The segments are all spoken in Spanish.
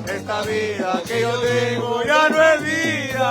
Esta vida que yo tengo ya no es vida.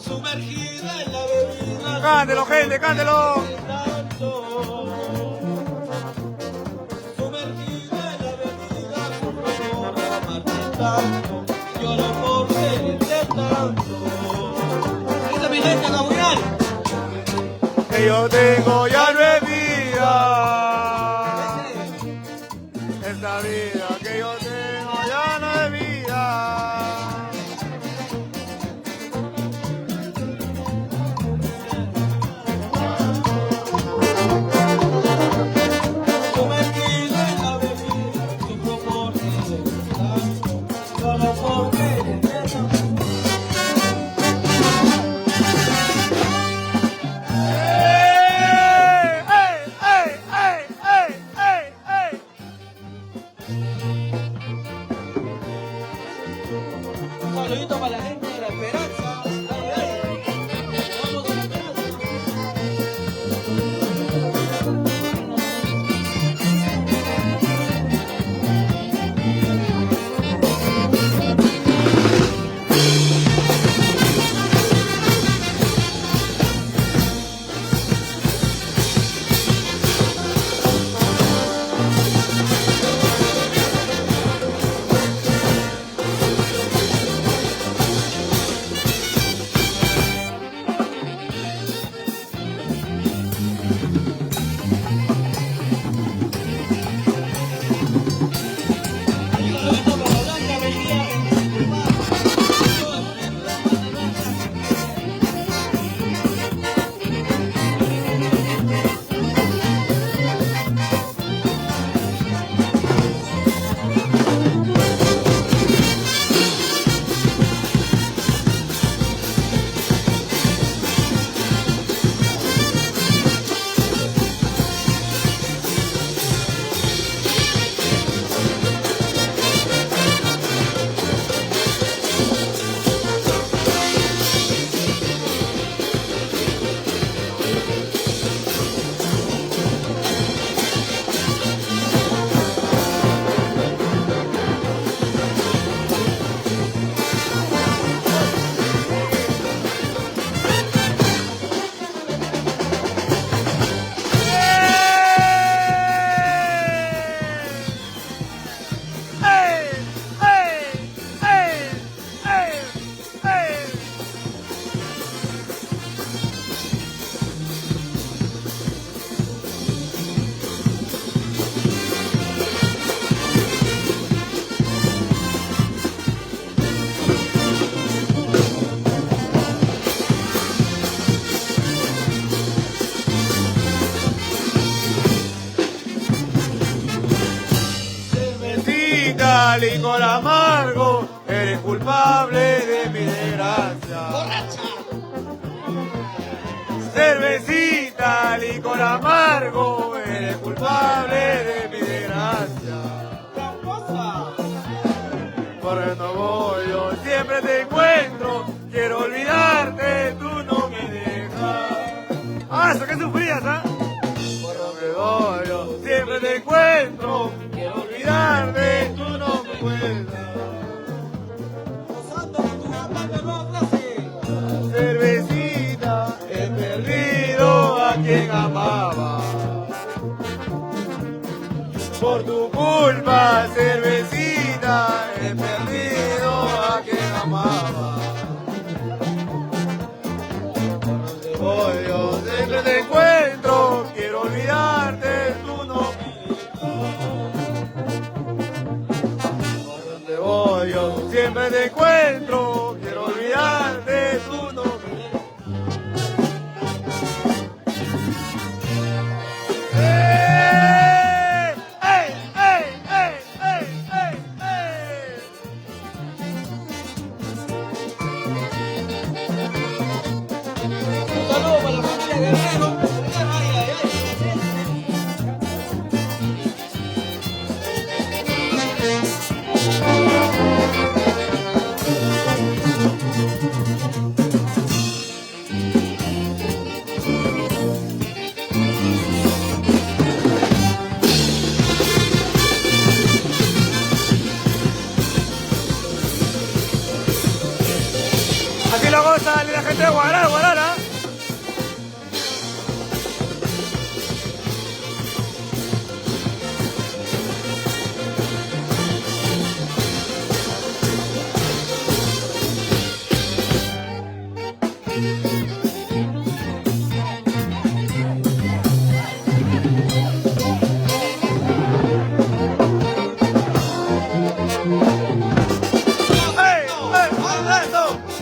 Sumergida en la bebida. Cántelo, gente, cántelo. Sumergida en la bebida, sufro por amarte tanto. Lloro por quererte tanto. Esta es mi gente, Gabriel. Que yo tengo ya no es vida. Esta vida que yo tengo ya no es vida. Sumergida en la bebida, sufro por quererte tanto. Lloro por quererte tanto. Un saludito para la gente de La Esperanza. Ay, ay. Vamos a La Esperanza. Saludito para Blanca Alegría en Tucumán. Cervecita, licor amargo, eres culpable de mi desgracia. ¡Borracha! Cervecita, licor amargo, eres culpable de mi desgracia. ¡Tramposa! Por no voy, yo siempre te encuentro, quiero olvidarte, tú no me dejas. Ah, eso que sufrías, ¿ah? Por donde voy, yo siempre te encuentro, quiero olvidarte, tú no me cuentas. Gozando con tu gamba de nueva clase. Cervecita, he perdido a quien amaba. Por tu culpa, cervecita, he perdido a quien amaba. Por donde voy, yo siempre te encuentro, quiero olvidarte, tú no me dejas. Por donde voy, yo siempre te encuentro, quiero olvidarte, tú no me dejas. Un saludo para la familia Guerrero. Ay, ay, ay. lo goza la gente de Guaral, Guaral, ¿ah?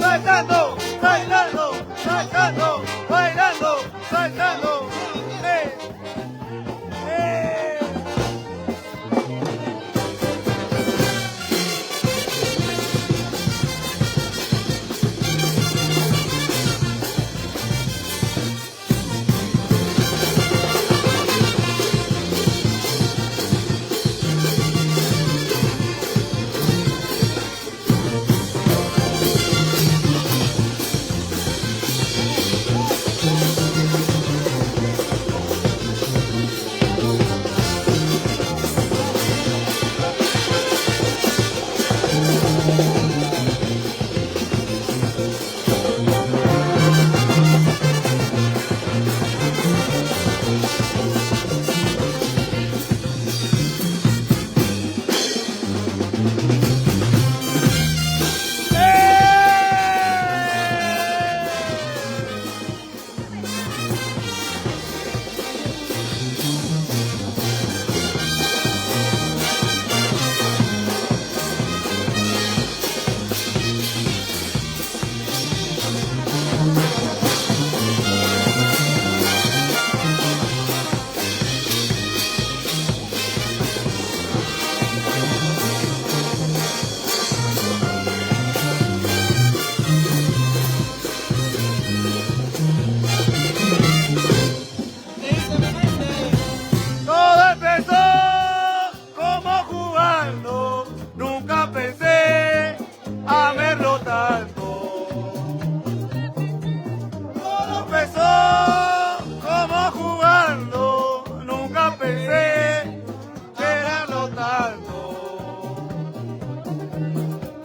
Saltando, bailando, saltando, bailando, saltando.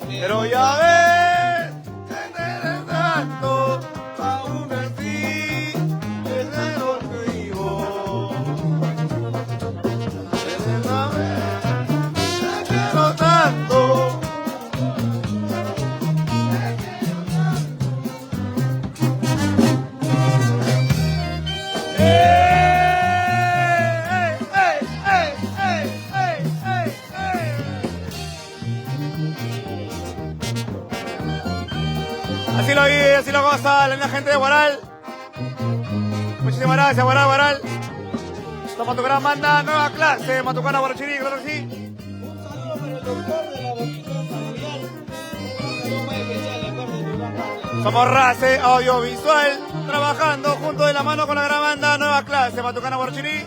Pero ya ves, desde tanto, aún así, desde lo que vivo. Desde la vez, te quiero tanto. Así lo vive, así lo goza la gente de Guaral. Muchísimas gracias, Guaral, Guaral. Esta Matucana manda nueva clase, Matucana Guarachirí, claro que sí. Un saludo para el doctor de la boquita familiar. Un saludo muy especial de parte de Durán Vargas. Somos Race Audiovisual, trabajando junto de la mano con la gran banda nueva clase, Matucana Guarachirí.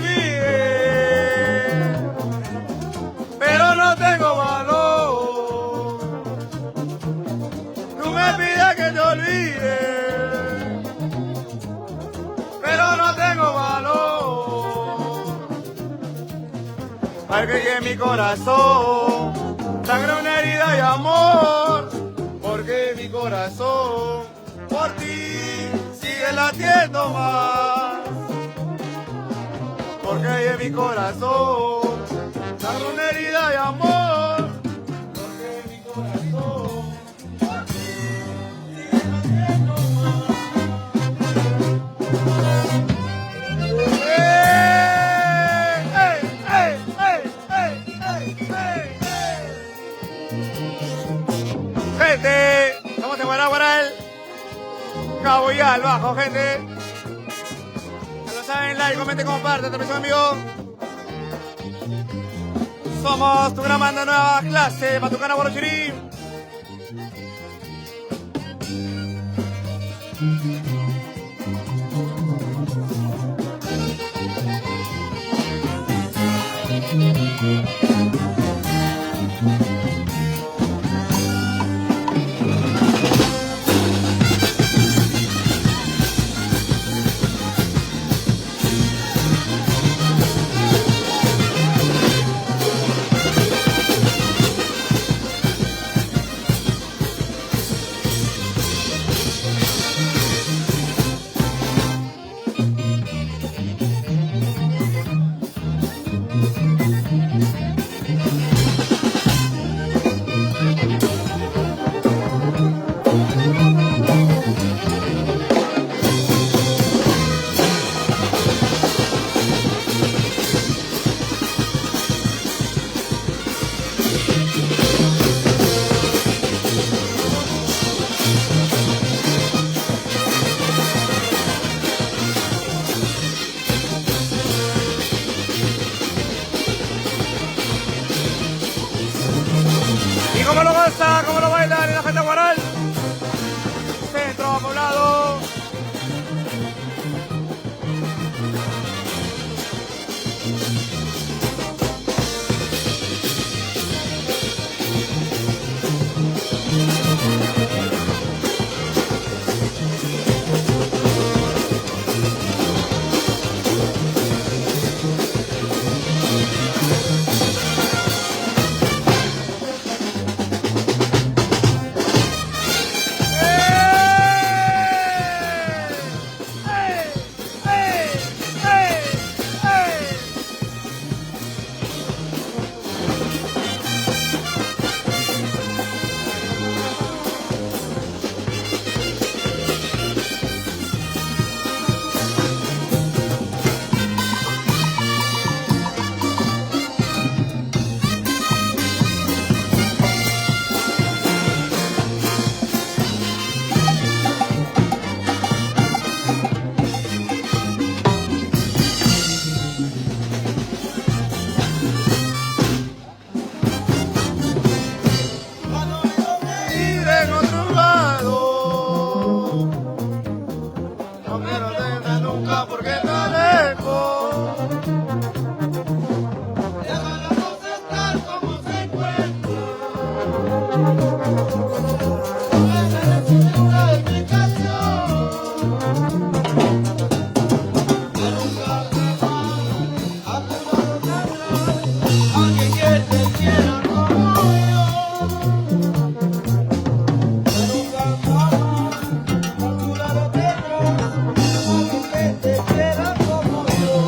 olvide, pero no tengo valor. Tú me pides que te olvide, pero no tengo valor. Porque en mi corazón sangra una herida de amor, porque mi corazón por ti sigue latiendo más. Porque en mi corazón sangra una herida de amor, porque mi corazón por ti sigue latiendo más. Gente, estamos en Guaraguaral, Cabo y al bajo, gente. Ya lo saben, like, comenten, compartan, transmisión, amigo. Somos tu gran banda nueva clase, Batucana Borochirí. ¿Y cómo lo goza, cómo lo baila la gente de Guaral? Centro poblado. Porque está lejos. Déjanos estar como se encuentra. Necesito una explicación. Que nunca te va a tomar alguien que te quiera como yo. Que nunca jamás a tu lado tendrás alguien que te quiera como yo.